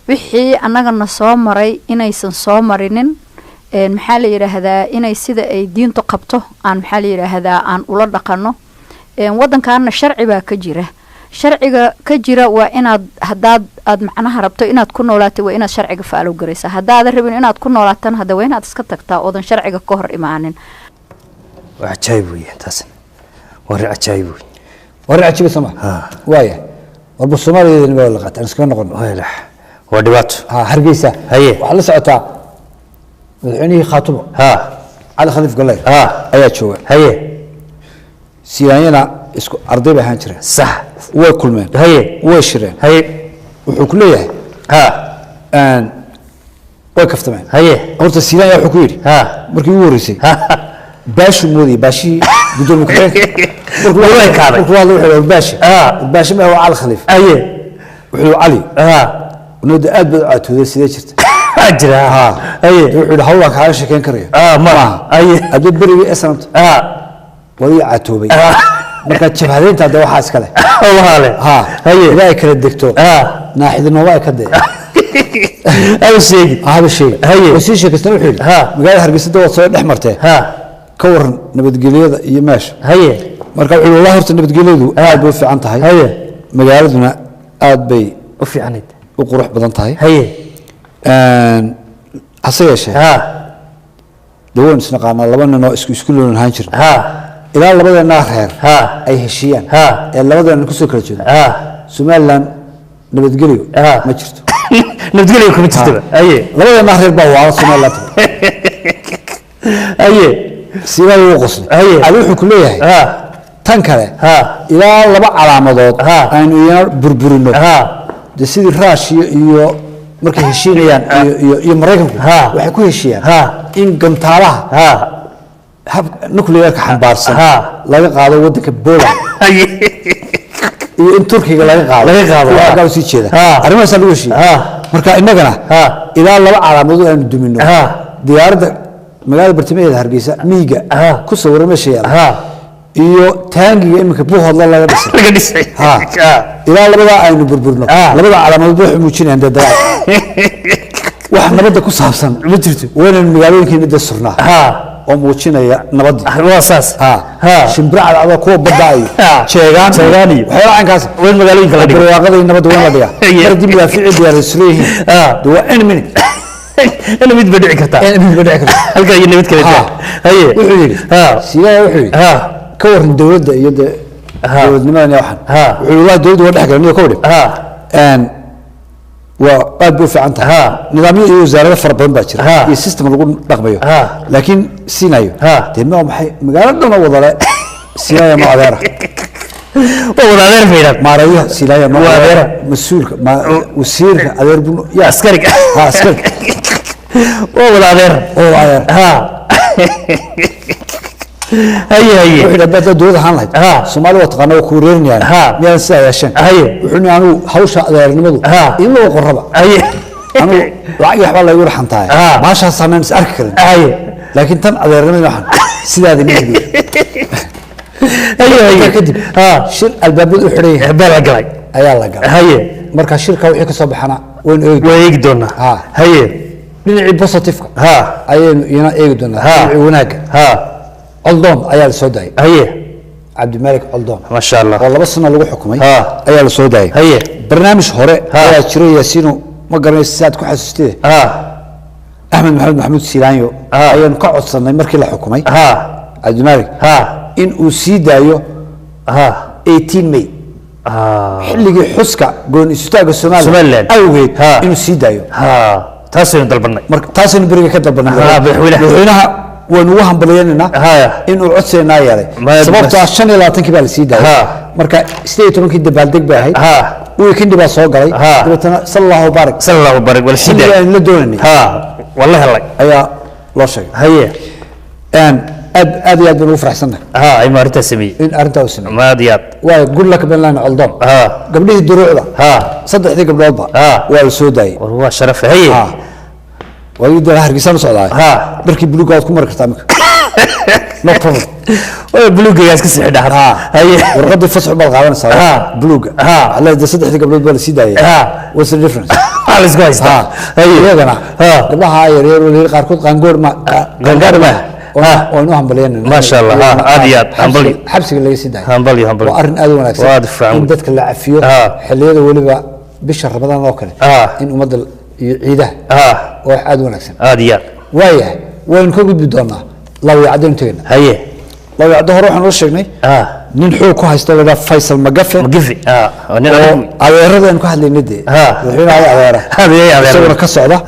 wixii annagana soo maray inaysan soo marinin maxaa la yiraahdaa inay sida ay diintu qabto aan maxaa la yiraahdaa aan ula dhaqano wadankaana sharci baa ka jira sharciga ka jira waa inaad hadaad macnaha rabto inaad ku noolaato waa inaad sharciga faalo gareysaa hadaad rabin inaad ku noolaataan hada waa inaad iska tagtaa oo dan sharciga ka hor imaanin wax cajiib weey taas war cajiib sama waaya warba Soomaaliyeed waa la qaatan iska noqon waa dhibaato Hargeysa waxa la socotaa madaxweynihii Khaatumo Ali Khaliif Galay ayaa jooga siyaayana isku arday baa ahaan jireen sax way kulmeen way shireen wuxuu ku leeyahay way kaftameen horta siyaaya wuxuu ku yiri markii uu wareysay baashi moodi baashi gudoomiye ku baashi ma waa Ali Khaliif wuxuu Ali ونود أدب عتوده سيد شرت أجرها wuxuu hawla ka shaqeyn karayo ma adoo bariga asant wali catoobay marka jabhadeynta hada waxa iska leh walaale ilaa kala degto naaxidna waa ka day hada shay wasi sheekasta wuxuu magaalada Hargeysa dad soo dhex martay ka waran nabadgelyada iyo meesha marka wuxuu wallahi horta nabadgelyadu aad u fiican tahay magaaladuna aad bay u fiicnayd وقروح بدن تاي حسيشه دوون سنقانا لبنا نو اسكولون هان جير الى لبدنا خير اي هشيان لبدنا كسو كلا جير سومالان نبدغليو ما جيرتو نبدغليو كما جيرتو لبدنا خير با waa Soomaaliland سيبا وقصني على wuxuu ku leeyahay tan kale ila laba calaamadood aynu burburino de sidii Russia iyo markay heshiinayaan iyo Mareykanku waxay ku heshiiyaan in gantaalaha hab nuclear-ka xambaarsan laga qaado wadanka Poland iyo in Turkiga laga qaado waxa sii jeeda arrimahaas lagu heshiiyay marka innagana ilaa laba calaamadood aanu dumino diyaaradda magaalada bartamaheeda Hargeysa miiga ku sawiran meesha yaala iyo taangiga imika buuhoodla laga dhisay ilaa labada aynu burburno labada calaamadood waxay muujinayaan dadaal wax nabadda ku saabsan ma jirto weenan magaalooyinkeena da surnaa oo muujinaya nabadda waa saas shimbiracada adoo kuwa badaayo jeegaan waxyaalaha caynkaas ween magaalooyinka la dhigo barwaaqada nabadda waa la dhigaa mar dib ila ficil diyaaraysan waa enemy أنا ميت بدعي كرتا أنا ميت بدعي كرتا هل كان ينبت كرتا هي وحيد سيا وحيد كور الدولة يد دولة نمان يا وحن والله دولة ولا حاجة نيو كوري أن وقد بوفي عنها نظامي وزارة فربان باكر السيستم اللي يقول رقميه لكن سينايو تمام حي مقالنا وضلا سينايو ما عذاره وضلا فينا ما رأيه سينايو ما عذاره مسؤول ما وسير عذار بنو يا عسكري عسكري ولا غير هي وحنا بدأ دولة هانلايت سومالي وتقنا وكورين يعني ميان ساعة عشان وحنا عنو هوشة غير نمدو إلا وقربة عنو رأي حوالي يقول حنتاي ما شاء صنع نس أركل لكن تن غير نمدو حن سيدا نمدو هي كده شيل الباب الحرية بلا قلاي أيلا قلاي هي مركز شركة وحكي صبحنا وين يقدرنا هي دينعي بوزيتيفka ayaynu ina eegi doonaa dhinacii wanaaga Aldon ayaa la soo daayay Cabdimalik Aldon ma sha Allah oo 2 sano lagu xukumay ayaa la soo daayay barnaamij hore ayaa jiray Yaasiino ma garanaysid saad ku xasuustay Ahmed Maxamed Silaanyo ayaan ka codsanay markii la xukumay Cabdimalik in uu sii daayo 18 May xilligii xuska goon istaaga Soomaaliland awgeed inuu sii daayo تاسين دلبنا تاسين بريء كدلبنا وحينها ونوهم بلياننا إنه عدسنا ياري سبب عشان لا تنكب على سيدا مركا استيتون كده بالدك بهاي ويكند بسوق علي قلتنا صلى الله وبارك صلى الله وبارك ولا سيدا اللي دونني والله الله أيا لا شيء هي أن أدي أدي نفرح سنة أي مرت سمي إن أرنت وسمي ما ديات ويقول لك بين لنا علدون قبل الدروع ذا صدق ذي قبل الضبع والسوداء وهو شرف هي ويقدر هرجسان صعداء بركي بلوك أو كمرك تامك لا طبعا بلوك يا اسكت سحدة هي ورقد الفصح بالغاوان صار بلوك على إذا صدق ذي قبل الضبع سيداء what's the difference alles guys هي يا جماعة قبل هاي رير ولي قاركود قنقور ما قنقور ما وإنهم بليان ما شاء الله عاديات همبلي حبسك اللي يسيدها همبلي وأرن أدو ناكسي وادفع إن دتك اللي عفيو حليده ولبا بشر رمضان وكله إن أمد عيده واحد أدو ناكسي عاديات وياه وين كوجد بدونا لو يعدون تينا هي لو يعدون روح نرشقني ننحو كوهاستو ده فيصل مقفل على الرضا إن كوهد لندي الحين على عذارة هذه سوينا كسرة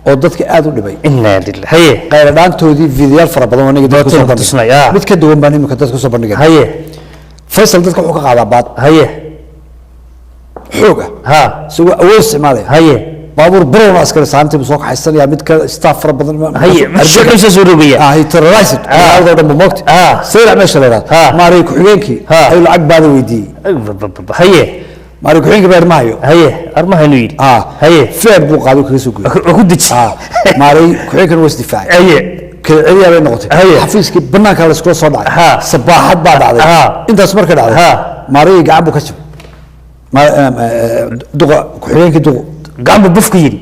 oo dadka aad u dhibay inna lillahi haye qayradhaantoodii fiidiyaal fara badan oo naga dadku soo bandhigay mid ka duwan baan imika dadku soo bandhigay haye Faisal dadka wuxuu ka qaadaa baad haye xooga soo awood isticmaalay haye baabuur baroon askari saantii soo ka haysanaya mid ka staff fara badan haye marshaqaysa soo rogaya hay terrorized aad oo dhan moogta sayr meesha leedahay maaray ku xigeenkii ay lacag baad weydiiyay haye ماري كحين كبير مايو هي أرمها نويد هي فير بو قادو كريسوكو أكودش ماري كحين كان وسط دفاع هي كعليا بين نقطة هي حفيز كي بناك على سكول صدع صباحات بعد عليه أنت اسمر كده عليه ماري قاعد بكشف ما دقة كحين كدقة قاعد بفكيري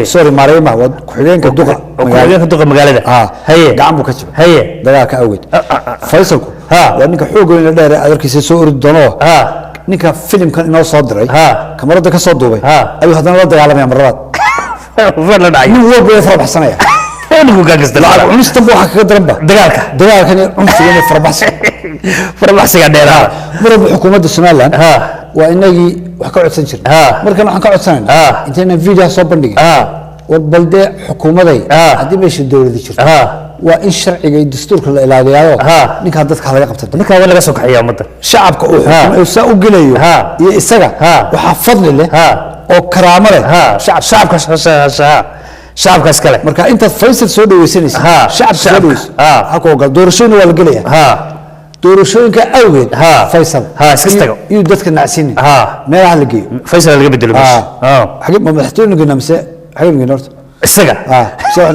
سوري ماري ما هو كحين كدقة كحين كدقة مقالة هي قاعد بكشف هي دقة كأوجد فيصلكو لأنك حقوق من الدائرة أدرك يسوي الدنيا ninka filimkan inoo soo diray kamarada ka soo duubay ayuu haddana la dagaalamaya marlabaad la dhacay nin walba farbaxsanaya anigu ka gasday lacag cunista buu waxa kaga daranba dagaalkan cunsiga farbaxsiga dheeraha marba xukuumadda Soomaaliland waa inagii wax ka codsan jirnay markan waxaan ka codsanaynaa intayna video soo bandhigay war balde xukuumaday haddii meesha dawladda jirto وإن شرعي دستور كل الإلهيات نك هذا كهذا يقبض نك هذا ولا سوق حياة مدة شعب كأوه يساء قليو يسقى وحفظ له أو كرامة شعب شعب كاسكله مركا أنت فيصل سودو وسنس شعب سودو هكو قال دورشون ولا قليه دورشون كأوجد فيصل سكستو يودتك النعسين ما راح لقي فيصل اللي قبل دلوقتي حقيقة ما محتاجين قلنا مساء حقيقة قلنا السجا شو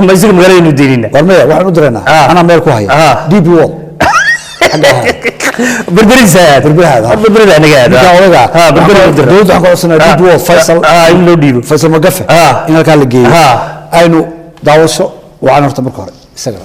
ما يصير مغالين وديننا ورمية واحد ندرنا أنا مالكو هاي دي بي وول بربري زاد بربري أنا قاعد بربري دود حق أصلا دي بي وول فيصل إنه ديبو فيصل مقفة إن كان لقي أينو داوشو وأنا ارتبط كهرب السجا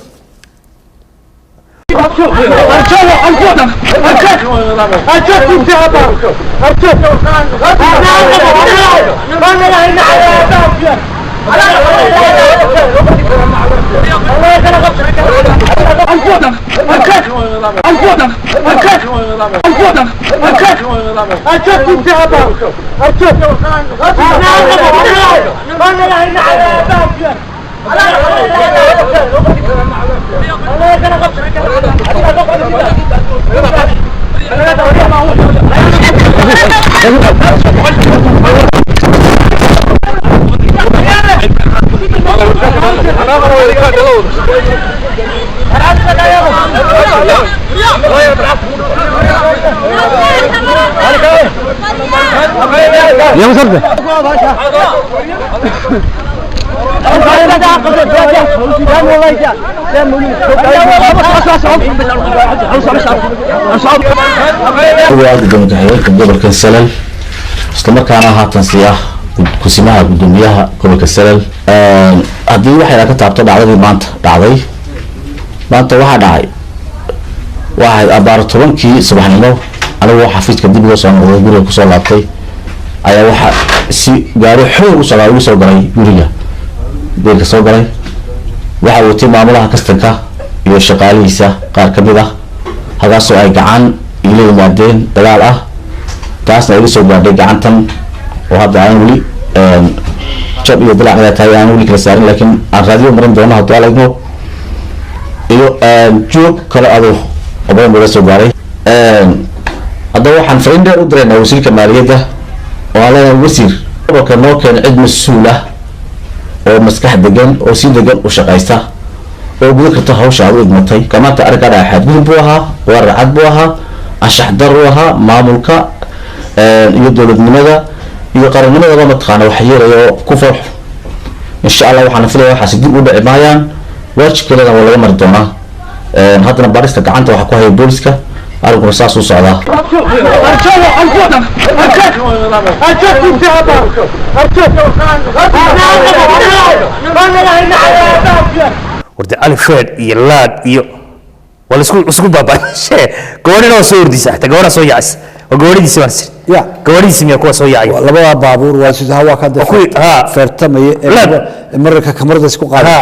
يا مصطفى قبل كسلل استمر كان هاتن سياح كسمها قدوميها قبل كسلل هذه واحد كتبت دعوة maanta waxa dhacay waxa abaar 10kii subaxnimo anigu xafiiska dib loo soo noqday guriga ku soo laabtay ayaa waxa si gaari xoog u soo galay guriga deegaanka soo galay waxa uu tii maamulaha kastanka iyo shaqaalihiisa qaar ka mid ah hagaasoo ay gacan ila yimaadeen dagaal ah taasna ay soo gaadhay gacantan oo hadda aan wali jab iyo dilacna tahay aan wali kala saarin laakiin aan raadiyo marin doono hadda laagno iyo joog kala ado oo baa soo gaaray hadda waxaan fariin u diray wasiirka maaliyadda oo la wasiir oo ka noo keen cid mas'uul ah oo maskax degan oo si degan u shaqaysta oo guud karta hawsha aad u idmatay kama ta arka dhaxad gudub ahaa warcad buu ahaa ashax daru ahaa maamulka iyo dawladnimada iyo qaranimada lama taqaan wax yeelayo ku farx insha Allah waxaan filayaa waxa si dib u dhici maayaan wajkana waa laga mari doonaa haddana baarista gacanta waxa ku haya booliska arinku saas u socdaa warda alfred iyo laad iyo wala isku baabashay goorina soo ordisa xataa goorina soo yaas oo gooridiisa waan sir ya gooridiisa miya kuwa soo yaacay labada baabuur waa sida hawa ka dafay feertamay marka kamarada isku qaaday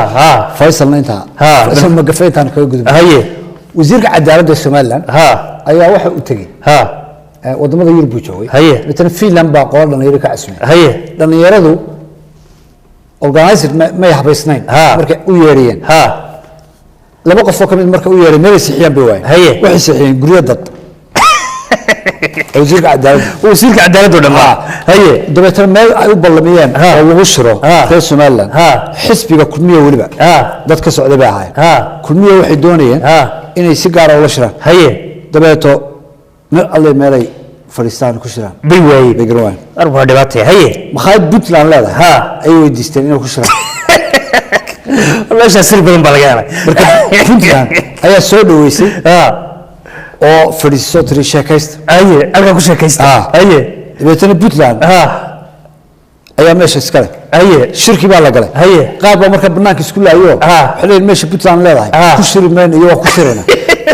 faysalna inta faysal ma gafaytaan ka gudub haye wasiirka cadaaladda Soomaaliland ayaa waxa uu tagay wadamada Yurub joogay haye midna Finland baa qoran dhalinyaro ka casmay haye dhalinyaradu organized ma habaysnayn markay u yeeriyeen laba qof oo kamid marka u yeeray meel sixiyaan bay waayeen haye waxay sixiyeen guriga dad وزير عدالة ودما هي دبتنا ما أيوب بالميان وغشرة في سومالان حسبي كلمية ولبا ده كسر ده بقى كلمية واحد دونية إن السيجارة ولا شرا هي دبتو الله مالي فلسطين كشرا بيوي بيجروان أربعة دباتي هي مخايب بطلان لا أيوة ديستانين كشرا الله يشسر بين بالجانا بكرة هي سود ويسي oo fadhiiso tiri sheekaysta aye alka ku sheekaysta aye deetana Puntland ayaa meesha iskale aye shirki baa la galay aye qaab baa marka banaanka isku laayo xilin meesha Puntland leedahay ku shiri meen iyo wax ku shirina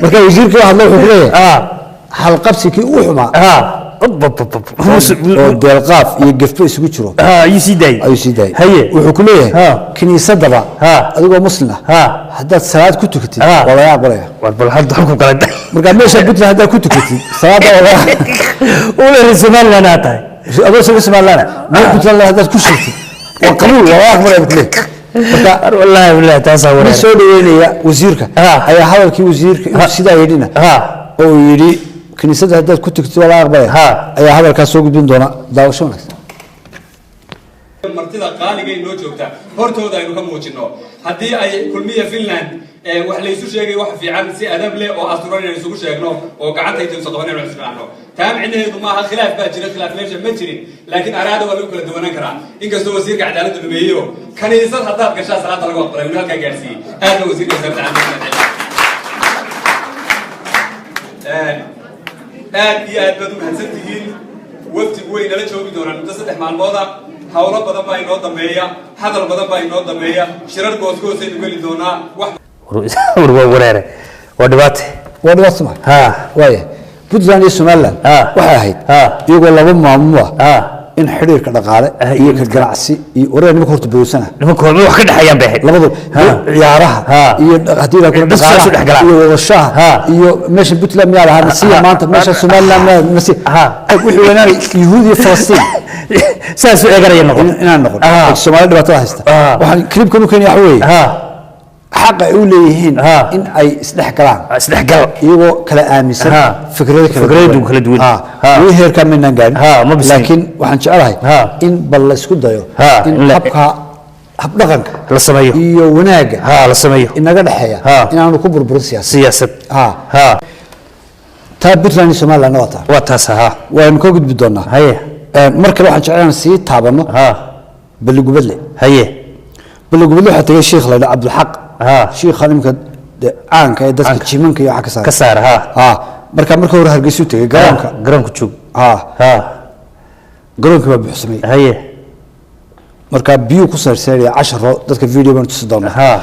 marka wasiirka waxa la wuxuu leeyahay hal qabsikii uu xumaa oo deelqaaf iyo gafo isugu jiro ayuu sii day haye wuxuu ku leeyahay kiniisadaba adigoo muslim ah haddaad salaad ku tukatid wala aqbalaya bal hadda ku kala marka meesha Puntland haddaad ku tukatid salaada wala uu Soomaaliland tahay adoo Soomaaliland ma Puntland haddaad ku shirtid waa qabuul wala aqbalaya والله والله تصور ما سو دوينيا وزيرك هيا hadalkii wasiirka sida yidina oo yiri kaniisada haddaad ku tagto wala aqbay ayaa hadalkaas soo gudbin doona daawasho wanaagsan martida qaaliga inoo joogta hortooda aynu ka muujino haddii ay kulmiya Finland wax la isu sheegay wax fiican si adab leh oo asturan inaynu isugu sheegno oo gacanta inta soo qabanayno isfaano taamcineedu ma aha khilaaf baa jira khilaaf meesha ma jirin laakiin araada waa lagu kala duwanaan karaa inkastoo wasiirka cadaaladda lumeeyo kaniisad haddaad gashaa salaada lagu aqbalay inuu halkaa gaarsiiyey aadna wasiirka cadaaladda aad iyo aad baad u mahadsantihiin waqtigu way nala joogi doonaan muddo 3 maalmooda hawlo badan baa inoo dambeeya hadal badan baa inoo dambeeya shirar goosgoosaynu geli doonaa wax wareere wadhibaate ma waaye Puntland iyo Somaliland waxay ahayd iyagoo laba maamul in xiriirka dhaqaale iyo ka ganacsi iyo wareer horta boosana nimanka wax ka dhaxayaan bay labadu ciyaaraha iyo hadii la kula dhaqaalaha iyo wadashaha iyo meesha Puntland ma laha nasiya maanta meesha Somaliland nasi wixii wanaag Yahuudi Falastiin saas u eegaraya noqon inaan noqon Soomaaliya dhibaato haysta waxaan klibkan u keenay wax weey حق أوليهن إن أي إسدحقال يبغى كلا آمسن فكرة كلا دوين ويهير كم من نجار لكن وحنشألها إن بالله دايو إن حبها حب دقنك لسمايو وناج لسمايو إن نجار الحياة إن أنا كبر سياسة تابت لاني سمال لنا واتها وين كوجد بدونا هي مركل وحنشألها سيد تابنا باللي قبله هي باللي قبله حتى الشيخ لا عبد الحق شيخ خادم عان كي دتك جيمان كي عكسار كسار marka hore hargeysu tagay garoonka joog garoonka baa buuxsamay haye marka biyo ku saarsaday 10 dadka video baan tusi doonaa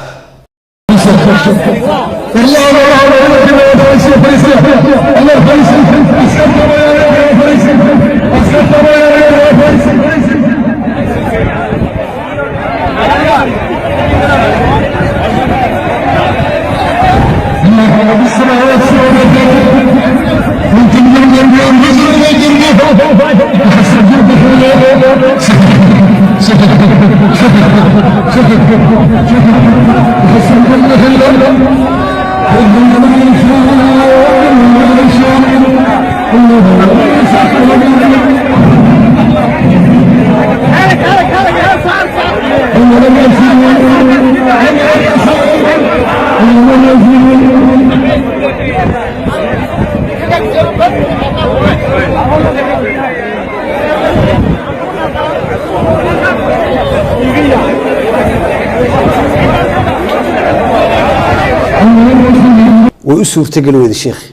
ويسورتقل ويد الشيخ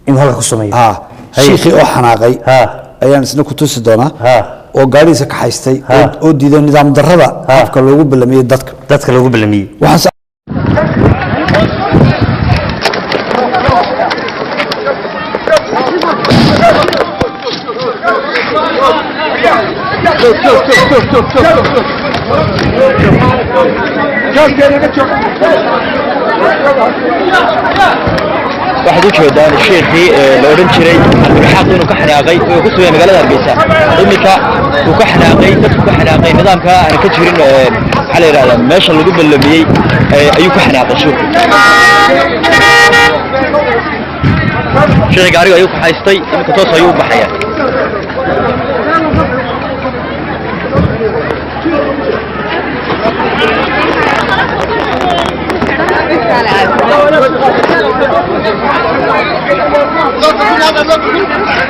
إنه هلا كسمية شيخي أو حناقي أيام سنة كتوس دونا وقاري سك حيستي ودي ذا نظام دربة أفكر لو قبل لمية دتك لو قبل لمية وحس واحد وجهه الشيخي لورن جيري الحق انه كحناقي oo ku soo magaalada Hargeysa imika uu ka xanaaqay dadku ka xanaaqay nidaamka aan ka jirin xal yiraahdo meesha lagu ballamiyay ayuu ka xanaaqay sheekh gaariga ayuu ku haystay imika toos ayuu u baxaya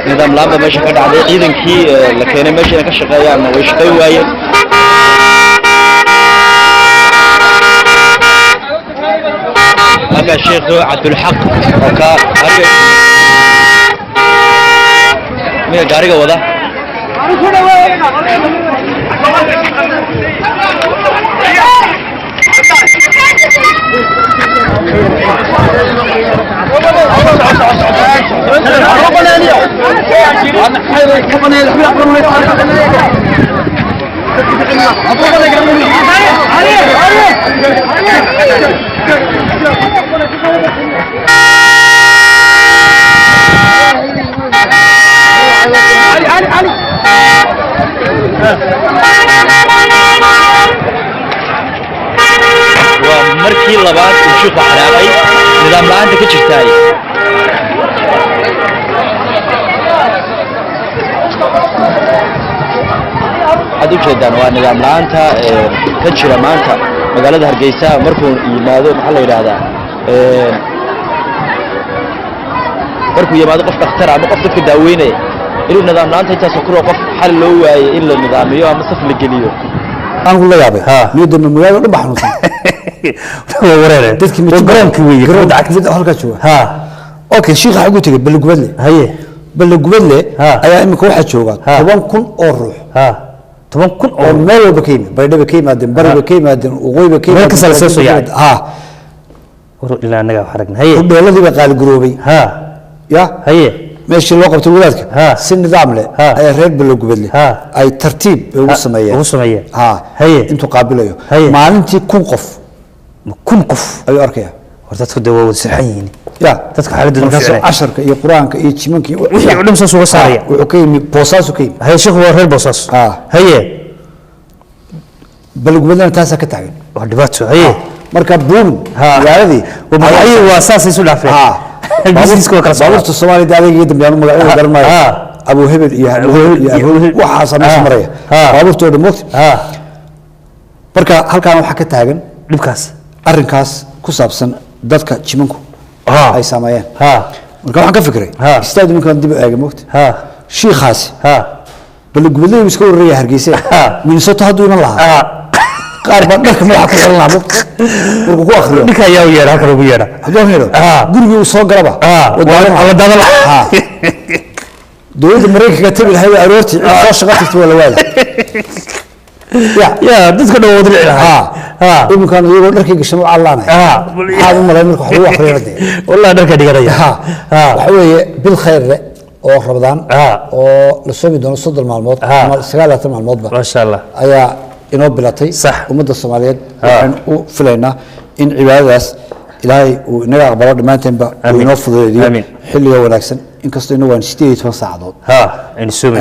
nidaam laamba meesha ka dhacday ciidankii la keenay meesha ka shaqeeyaan way shaqay waayeen aga sheekh Abdul Haq oo ka miya gaariga wada markii labaad uu shiiku xanaaqay nidaam la'aanta ka jirtaay waxaad u jeedaan waa nidaam la'aanta ka jira maanta magaalada Hargeysa markuu yimaado maxaa la yiraahdaa markuu yimaado qof dhakhtar ama qof dadka daaweynaya inuu nidaam la'aanta intaas ku qof xal loo waayay in la nidaamiyo ama saf la geliyo aan ku la yaabay niyada magaalada dhan baxnuusan waa wareere dadkii garoonka weeye garoonka cagtida halka jooga okay sheekh waxa uu tagay balgubadle balgubadle ayaa imika waxa jooga 10,000 oo ruux 10,000 oo meel walba ka yimid baydhaba ka yimaadeen bariba ka yimaadeen waqooyiba ka yimaadeen ka salsayso yahay waro ilaa anaga xaragna hudheeladii baa qaali garoobay ya meeshii loo qabtay wadaadka si nidaam leh ay reer balgubadle ay tartiib ugu sameeyeen intuu qaabilayo maalintii 1,000 qof ayuu arkaya dadku dawo saxan yihiin ya dadka xaaladooda markaas casharka iyo quraanka iyo jimanka wixii u dhimsan soo saaraya wuxuu ka yimid boosaasu ka yimid hay sheekhu waa reer boosaas balgubadana taas ka taagan waa dhibaato marka buum magaaladii waa saas isu dhaafeen baabuurta Soomaaliya adeegii dambeeyay magaalada garmay Abu Hebel iyo waxa sameeyay maraya baabuurtooda moogta marka halkaan waxa ka taagan dhibkaas arrinkaas ku saabsan dadka jimanku ay sameeyeen marka waxaan ka fikiray istaadi ninkan dib eega moogta sheekhaasi balgubadle iska warreeyay Hargeysa Minnesota haduu iman lahaa qaar baa dharka madaxa ku xirnaa markuu ku akhriyo ninka ayaa u yeedha halkan ugu yeedha haduu heelo gurigii uu soo galaba wada dadal dowladda Mareykanka tabi lahayd aroortii soo shaqo tagtay wala waada ya dadka dhawood dhici lahaa imkaan iyagoo dharkii gashan u callaanay aad u malay marka wax lagu akhriyo wallahi dharka dhiganaya waxa weeye bil khayr oo Ramadaan oo la soo midoono 30 maalmood ama 9 maalmoodba ma sha Allah ayaa inoo bilatay ummadda Soomaaliyeed waxaan u filaynaa in cibaadadaas Ilaahay uu inaga aqbalo dhamaanteedba uu inoo fududeeyo xilliga wanaagsan inkastoo inuu waan 18 saacadood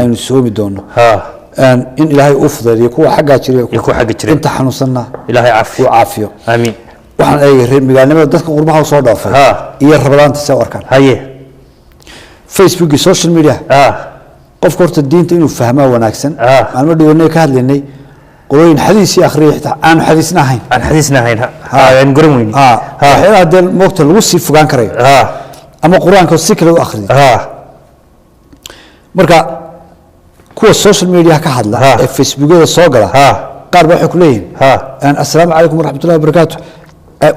aynu soomi doono in Ilaahay uu fududeeyo kuwa xagga jiray inta xanuunsanna Ilaahay caafiyo amiin waxaan eegay reer magaalnimada dadka qurbaha soo dhaafay iyo Ramadaanta soo arkaan Facebook iyo social media qof horta diinta inuu fahmo wanaagsan maalmo dhiwanay ka hadlaynay qolooyin xadiis iyo akhriyo xitaa aan xadiisna ahayn aan garan weyni waxaa hadal moogta lagu sii fogaan karayo ama quraanka si kale u akhriyo marka kuwa social media ka hadla ee Facebook-da soo gala qaar waxay ku leeyihiin assalaamu calaykum waraxmatullaahi wabarakaatuh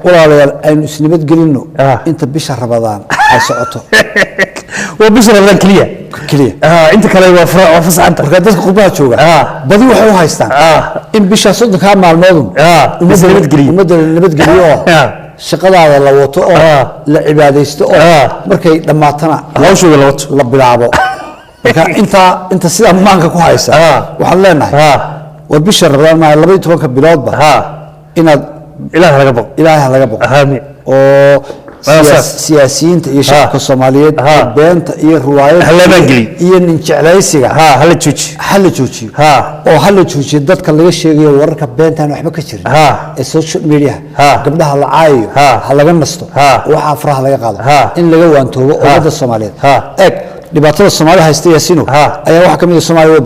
walaalayaal aynu isnimad gelino inta bisha Ramadaan ay socoto وبشر الله كلية انت كلا وفص عنك marka dadka qurbaha jooga badi waxay u haystaan in bisha sodon ka maalmoodun umada nabad geliyo shaqadaada la wato oo la cibaadeysto oo markay dhamaatana hawshooda la bilaabo marka inta sida maanka ku haysa waxaan leenahay war bisha Ramadaan ma 12 biloodba inaad ilaahay laga boqo aamin oo siyaasiyiinta iyo shacabka Soomaaliyeed beenta iyo ruwaayada iyo nin jeclaysiga hala joojiyo oo hala joojiyo dadka laga sheegayo wararka beentan waxba ka jirin ee social media gabdhaha la caayo ha laga nasto waxa faraha laga qaado in laga waantoobo ummadda Soomaaliyeed dhibaatada Soomaaliya haysta yaasino ayaa waxa kamid ah Soomaaliya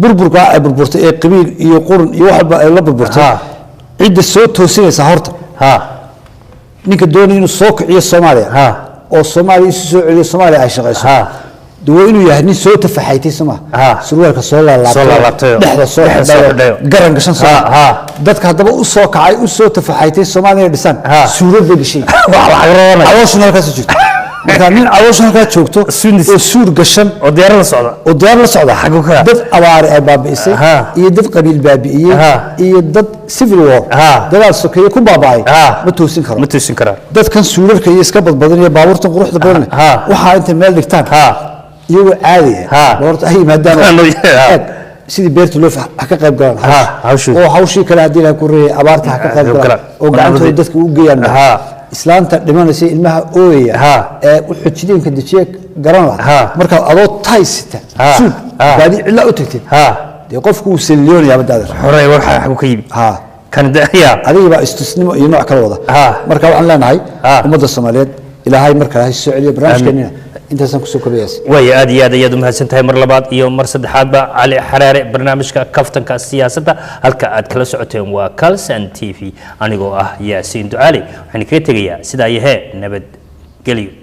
burburka ay burburtay ee qabiil iyo qurun iyo waxba ay la burburtay cid soo toosinaysa horta ninka doonaya inuu soo kiciyo Soomaaliya oo Soomaaliya isu soo celiyo Soomaaliya ay shaqeyso dawaa inuu yahay nin soo tafaxaytay surwaalka soo laabtay dhexda soo xidhayo garan gashan dadka hadaba u soo kacay u soo tafaxaytay Soomaaliya dhisan suurad bay gashay wax la xagroonay awooshna halkaas joogto marka nin awooshna halkaas joogto oo suur gashan oo diyaar la socda xaguka dad abaar ay baabiisay iyo dad qabiil baabiiyay iyo dad civil war dadaal sokeeye ku baabaay ma toosin karo dadkan suurarka iyo iska badbadan iyo baabuurta quruxda badan waxa inta meel dhigtaan iyagoo caadi ah horta ay maadaama sidii beerta loo ka qayb galaan oo hawshii kale hadii la ku reeyay abaarta ka qayb galaan oo gacantooda dadka u geeyaan islaanta dhimanaysa ilmaha ooyaya ee u xujideenka dajiye garan laha marka adoo taysita baadi illa u tagtay de qofku uu saliyoonaya badada xoray waxa ku ka yimi كان يا هذه بقى استثناء ينوع كلا وضع مركا وحنا لنا هاي ومدة الصوماليات إلى هاي مركا هاي السعودية برنامج كنينا أنت سنكسو كبياس ويا أدي هذا يدوم هالسنتين مر لبعض يوم مر صدحات بقى على حرارة برنامج كفتن كالسياسة هلكا أتكلم سعتهم وكالسن تي في أنا جو ياسين دعالي وحنا كريتيجيا سدايه نبد قليل